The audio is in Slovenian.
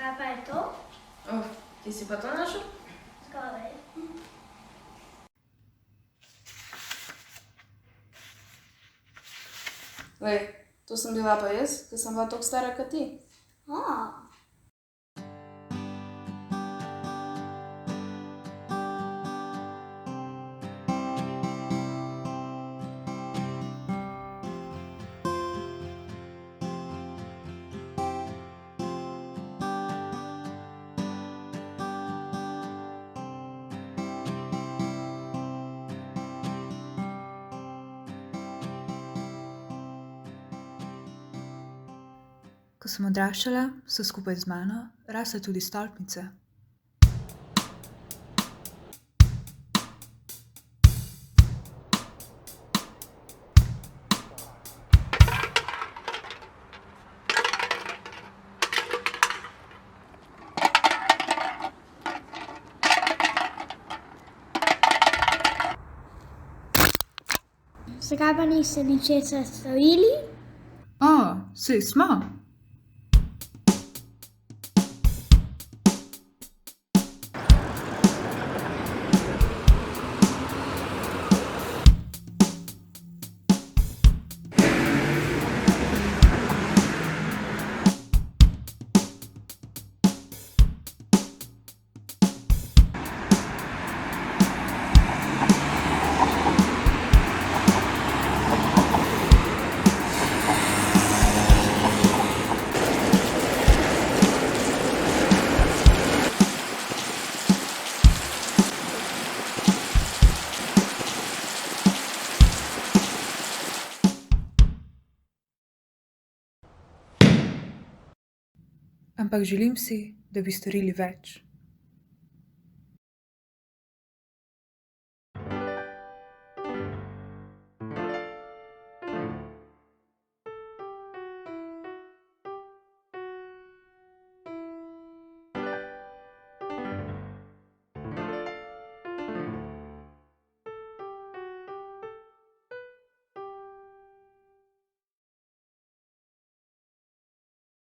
Kaj pa je to? Kje si pa to našel? Zgoraj. Lej, to sem bila pa jaz, ker sem bila toliko stara kot ti. Ko sem odraščala, so skupaj z mano rasle tudi stolpnice. Zakaj pa niste ničesar storili? Saj smo. Ampak želim si, da bi storili več.